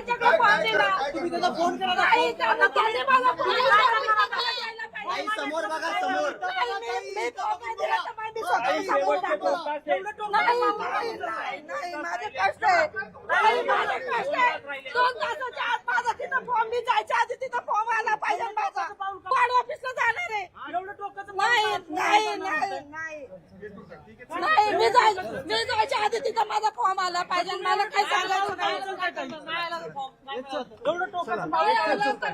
माझ्याकडे फोन दिला. तुम्ही त्याचा फोन करा. नाही, त्यानं त्यांनी मला फोन दिला. आई समोर बघा, समोर. मी फोन दिला तर माझी स्वतः समोर टाकलं. नाही, माझे कष्ट आहे. नाही, माझे कष्ट आहे. 2 तासाच्या आत माझा तिथं फॉर्म मी जायच्या आधी तिथं फॉर्म आला पाहिजे माझा. कोण ऑफिसला जाणार आहे? नाही, मी जायच्या आधी तिथं माझा फॉर्म आला पाहिजे. मला काय सांगायचं नाही.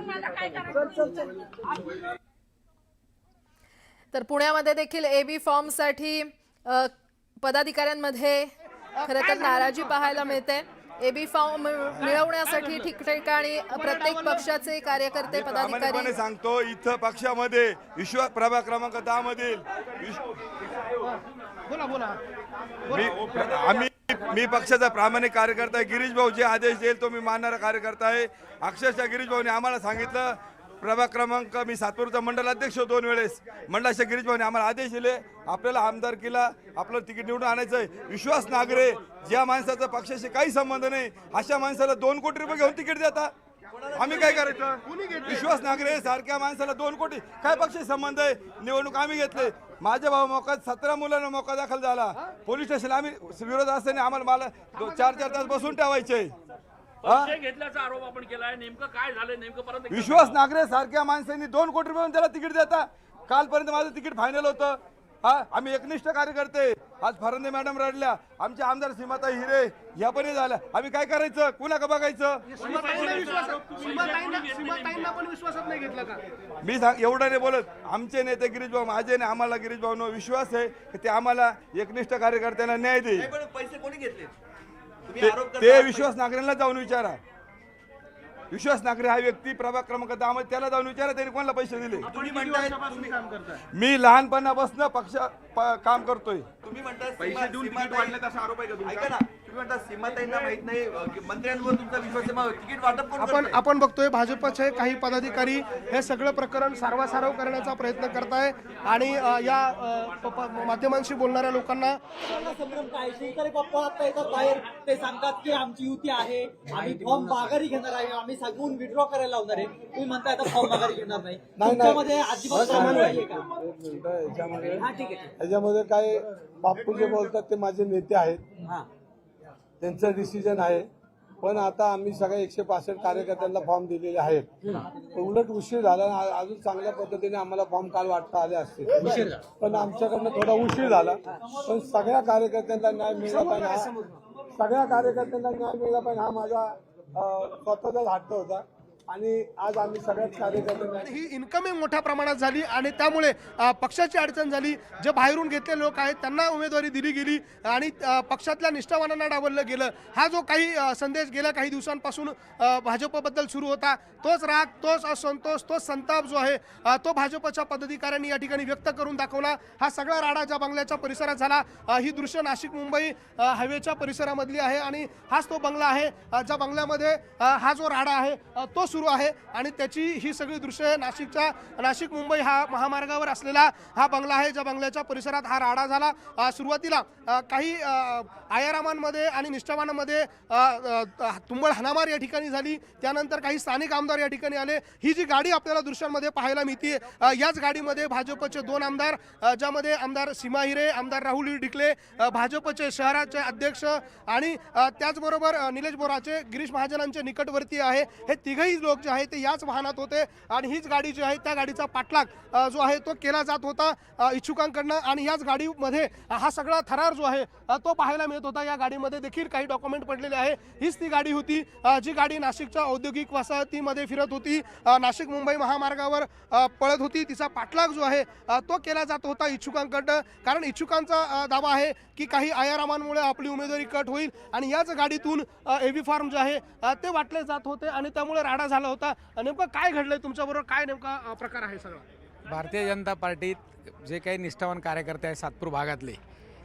मला काय करायचं. तर पुण्यामध्ये देखील एबी फॉर्मसाठी पदाधिकाऱ्यांमध्ये खरं तर नाराजी पाहायला मिळते। एबी फॉर्म मिळवण्यासाठी ठिकठिकाणी प्रत्येक पक्षाचे कार्यकर्ते पदाधिकारी सांगतो इथं पक्षामध्ये विश्वास प्रभाग क्रमांक 10 मधील मी पक्षाचा प्रामाणिक कार्यकर्ता आहे। गिरीश भाऊ जे आदेश देईल तो मी मानणारा कार्यकर्ता आहे। अक्षरशः गिरीश भाऊने आम्हाला सांगितलं प्रभाग क्रमांक मी सातपूरचा मंडल अध्यक्ष 2 वेळेस मंडळाच्या गिरीश भाऊने आम्हाला आदेश दिले आपल्याला आमदारकीला आपलं तिकीट निवडून आणायचं आहे। विश्वास नागरे ज्या माणसाचा पक्षाशी काही संबंध नाही अशा माणसाला 2 कोटी रुपये घेऊन तिकीट देता आम्ही काय करायचं? विश्वास नागरे सारख्या माणसाला 2 कोटी काय पक्षाशी संबंध आहे? निवडणूक आम्ही घेतले। माझ्या भाऊ मोकात 17 मुलांना मोका दाखल झाला पोलीस स्टेशन आम्ही विरोध असताना आम्हाला मला 4-4 तास बसून ठेवायचे। घेतल्याचा आरोप आपण केलाय नेमकं काय झालं नेमकं परत विश्वास नागरे सारख्या माणसांनी 2 कोटी रुपये त्याला तिकीट देता कालपर्यंत माझं तिकीट फायनल होतं। आम्ही एकनिष्ठ कार्यकर्ते आज फरंदे मॅडम रडल्या आमचे आमदार सीमाताई हिरे ह्या पण झाल्या आम्ही काय करायचं कुणाला बघायचं? मी एवढं नाही बोलत आमचे नेते गिरीश भाऊ माझे नाही आम्हाला गिरीश भाऊंवर विश्वास आहे की ते आम्हाला एकनिष्ठ कार्यकर्त्यांना न्याय देईल। पैसे कोणी घेतले? ते विश्वास नागरेंना जाऊन विचारा। विश्वास नागरे हा व्यक्ती प्रभाग क्रमांक 10 मध्ये त्याला जाऊन विचारा त्यांनी कोणाला पैसे दिले। तुम्ही म्हणताय मी लहानपणापासून पक्ष काम करतोय। तुम्ही म्हणता पैसे देऊन तिकीट वाटले असा आरोप आहे का तुमचा? ऐका ना तुम्ही म्हणता सीमाताईंना माहित नाही मंत्र्यांवर तुमचा विश्वास आहे मग तिकीट वाटप कोण करतंय? आपण बघतोय भाजपचे काही पदाधिकारी हे सगळं प्रकरण सारवासारव करण्याचा प्रयत्न करताय आणि या माध्यमांशी बोलणाऱ्या लोकांना संभ्रम काय शिवतारे पप्पा आता येतात बाहेर ते सांगतात की आमची युती आहे आम्ही फॉर्म माघारी घेणार आहे आम्ही सांगून विड्रॉ करायला लावणार आहे तुम्ही म्हणताय आता फॉर्म माघारी घेणार नाही तुमच्यामध्ये अजिबात सामान नाहीये का? याच्यामध्ये काय बापू जे बोलतात ते माझे नेते आहेत त्यांचं डिसिजन आहे पण आता आम्ही सगळ्या 165 कार्यकर्त्यांना फॉर्म दिलेले आहेत। उलट उशीर झाला अजून चांगल्या पद्धतीने आम्हाला फॉर्म काल वाटता आले असते पण आमच्याकडनं थोडा उशीर झाला पण सगळ्या कार्यकर्त्यांना न्याय मिळाला पाहिजे सगळ्या कार्यकर्त्यांना न्याय मिळाला पाहिजे हा माझा स्वतःचा हट्ट होता आणि आज आम्ही सगळ्याच कार्यकर्त्यांना ही इन्कमिंग मोठ्या प्रमाणात झाली आणि त्यामुळे पक्षाची अडचण झाली। जे बाहेरून घेतले लोक आहेत त्यांना उमेदवारी दिली गेली आणि पक्षातल्या निष्ठावानांना डावललं गेलं। हा जो काही संदेश गेल्या काही दिवसांपासून भाजपबद्दल सुरू होता तोच राग तोच असंतोष तोच संताप जो आहे तो भाजपच्या पदाधिकाऱ्यांनी या ठिकाणी व्यक्त करून दाखवला। हा सगळा राडा ज्या बंगल्याच्या परिसरात झाला ही दृश्य नाशिक मुंबई हायवेच्या परिसरामधली आहे आणि हाच तो बंगला आहे ज्या बंगल्यामध्ये हा जो राडा आहे तो सुरू आहे आणि त्याची ही सगळी दृश्य नाशिक मुंबई हा महामार्गावर असलेला हा बंगला आहे ज्या बंगल्याच्या परिसरात हा राडा झाला। सुरुवातीला काही आयारामांमध्ये आणि निष्ठावानांमध्ये तुंबळ हाणामार या ठिकाणी झाली त्यानंतर काही स्थानिक आमदार या ठिकाणी आले। ही जी गाडी आपल्याला दृश्यांमध्ये पाहायला मिळते याच गाडीमध्ये भाजपचे 2 आमदार ज्यामध्ये आमदार सीमा हिरे आमदार राहुल डिकले भाजपचे शहराचे अध्यक्ष आणि त्याचबरोबर निलेश बोराचे गिरीश महाजनांचे निकटवर्ती आहे हे तिघही लोक जे आहे ते याच वाहनात होते आणि हीच गाडी जी आहे त्या गाडीचा पाठलाग जो आहे तो केला जात होता इच्छुकांकडनं आणि याच गाडीमध्ये हा सगळा थरार जो आहे तो पाहायला मिळत होता। या गाडीमध्ये देखील काही डॉक्युमेंट पडलेले आहे। हीच ती गाडी होती जी गाडी नाशिकच्या औद्योगिक वसाहतीमध्ये फिरत होती नाशिक मुंबई महामार्गावर पळत होती तिचा पाठलाग जो आहे तो केला जात होता इच्छुकांकडनं कारण इच्छुकांचा दावा आहे की काही आयारामांमुळे आपली उमेदवारी कट होईल आणि याच गाडीतून एबी फॉर्म जे आहे ते वाटले जात होते आणि त्यामुळे राडा झाला होता। नेमकं काय घडलंय तुमच्याबरोबर काय नेमका प्रकार आहे सगळा? भारतीय जनता पार्टीत जे काही निष्ठावान कार्यकर्ते आहेत सातपूर भागातले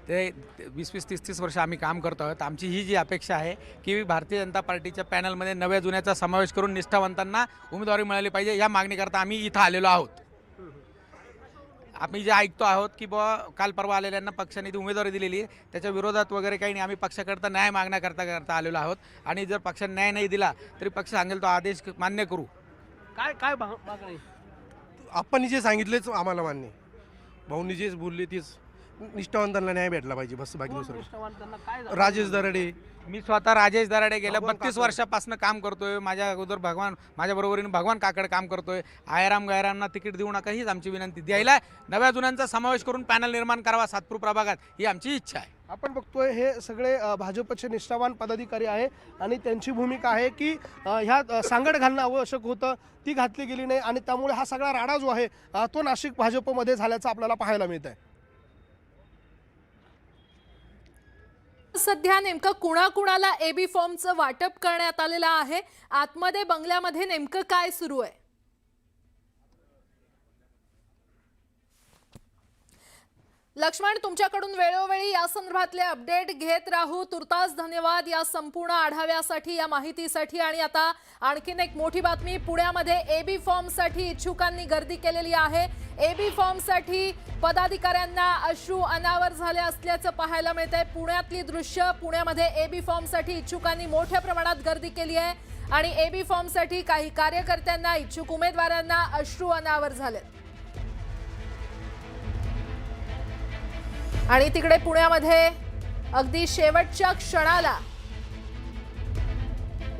ते 20-30 वर्ष आम्ही काम करतो आहोत। आमची ही जी अपेक्षा आहे की भारतीय जनता पार्टीच्या पॅनलमध्ये नव्या जुन्याचा समावेश करून निष्ठावंतांना उमेदवारी मिळाली पाहिजे या मागणीकरता आम्ही इथं आलेलो आहोत। आम्ही जे ऐकतो आहोत की बुवा काल परवा आलेल्यांना पक्षाने ती उमेदवारी दिलेली आहे, त्याच्या विरोधात वगैरे काही नाही. आम्ही पक्षाकरता न्याय मागण्याकरता आलेलो आहोत आणि जर पक्षाने न्याय नाही दिला तरी पक्ष सांगेल तो आदेश मान्य करू. काय काय मागणी? आपण जे सांगितलेच आम्हाला मान्य. भाऊंनी जेच बोलले तेच, निष्ठावंतांना न्याय भेटला पाहिजे, बस बाकी दुसरं. राजेश दराडे, मी स्वतः राजेश दराडे गेल्या 32 वर्षापासून काम करतोय. माझ्या अगोदर माझ्या बरोबरीने भगवान काकड काम करतोय. आयराम गायरामना तिकीट देऊ नका हीच आमची विनंती. द्यायला नव्या जुन्यांचा समावेश करून पॅनल निर्माण करावा सातपूर प्रभागात, ही आमची इच्छा आहे. आपण बघतोय हे सगळे भाजपचे निष्ठावान पदाधिकारी आहे आणि त्यांची भूमिका आहे की ह्या सांगड घालणं आवश्यक होतं, ती घातली गेली नाही आणि त्यामुळे हा सगळा राडा जो आहे तो नाशिक भाजपमध्ये झाल्याचं आपल्याला पाहायला मिळत आहे. सध्या नेमकं कुणाकुणाला एबी फॉर्मचं वाटप करण्यात आलेलं आहे, आतमध्ये बंगल्यामध्ये नेमकं काय सुरू आहे? लक्ष्मण, तुमच्याकडून वेळोवेळी या संदर्भातले अपडेट घेत राहू. तुर्तास धन्यवाद या संपूर्ण आढाव्यासाठी, या माहितीसाठी. आणि आता आणखीन एक मोठी बातमी, पुण्यामध्ये एबी फॉर्मसाठी इच्छुकांनी गर्दी केलेली आहे. एबी फॉर्मसाठी पदाधिकाऱ्यांना अश्रू अनावर झाले असल्याचं पाहायला मिळतंय. पुण्यातली दृश्य, पुण्यामध्ये एबी फॉर्मसाठी इच्छुकांनी मोठ्या प्रमाणात गर्दी केली आहे आणि एबी फॉर्मसाठी काही कार्यकर्त्यांना, इच्छुक उमेदवारांना अश्रू अनावर झाले. आणि तिकडे पुण्यामध्ये अगदी शेवटच्या क्षणाला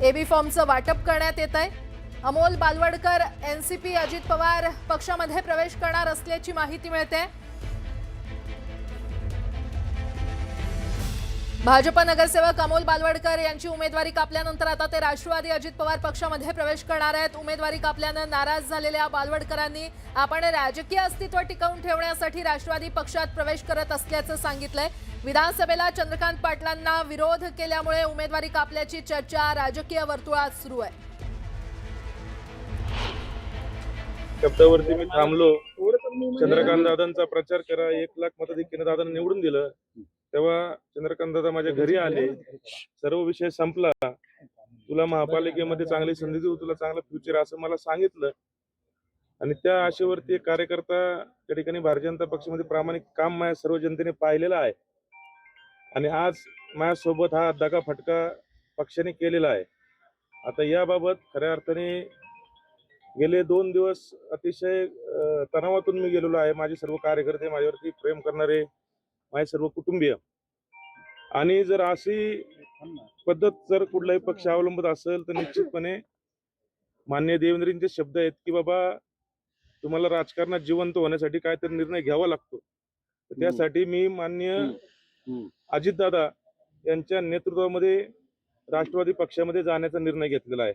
एबी फॉर्मचं वाटप करण्यात येत आहे. अमोल बालवडकर एनसीपी अजित पवार पक्षामध्ये प्रवेश करणार असल्याची माहिती मिळते. भाजप नगरसेवक अमोल बालवडकर यांची उमेदवारी कापल्यानंतर आता ते राष्ट्रवादी अजित पवार पक्षामध्ये प्रवेश करणार आहेत. उमेदवारी कापल्यानं नाराज झालेल्या बालवडकरांनी आपण राजकीय अस्तित्व टिकवून ठेवण्यासाठी राष्ट्रवादी पक्षात प्रवेश करत असल्याचं सांगितलंय. विधानसभेला चंद्रकांत पाटलांना विरोध केल्यामुळे उमेदवारी कापल्याची चर्चा राजकीय वर्तुळात सुरू आहे. शब्दावरती मी थांबलो. चंद्रकांत दादांचा प्रचार करा, 1 लाख मताधिक्याने दादांना निवडून दिलं. तेव्हा चंद्रकांत दादा माझ्या घरी आले, सर्व विषय संपला. तुला महापालिकेमध्ये चांगली संधी देऊ, तुला चांगलं फ्युचर असं मला सांगितलं. आणि त्या आशेवरती एक कार्यकर्ता त्या ठिकाणी भारतीय जनता पक्षामध्ये प्रामाणिक काम माझ्या सर्व जनतेने पाहिलेलं आहे. आणि आज माझ्यासोबत हा दगा फटका पक्षाने केलेला आहे. आता याबाबत खऱ्या अर्थाने गेले 2 दिवस अतिशय तणावातून मी गेलेलो आहे. माझे सर्व कार्यकर्ते, माझ्यावरती प्रेम करणारे माझे सर्व कुटुंबीय, आणि जर अशी पद्धत जर कुठलाही पक्ष अवलंबत असेल तर निश्चितपणे माननीय देवेंद्रजींचे शब्द आहेत की बाबा तुम्हाला राजकारणात जिवंत होण्यासाठी काहीतरी निर्णय घ्यावा लागतो. त्यासाठी मी माननीय अजितदादा यांच्या नेतृत्वामध्ये राष्ट्रवादी पक्षामध्ये जाण्याचा निर्णय घेतलेला आहे.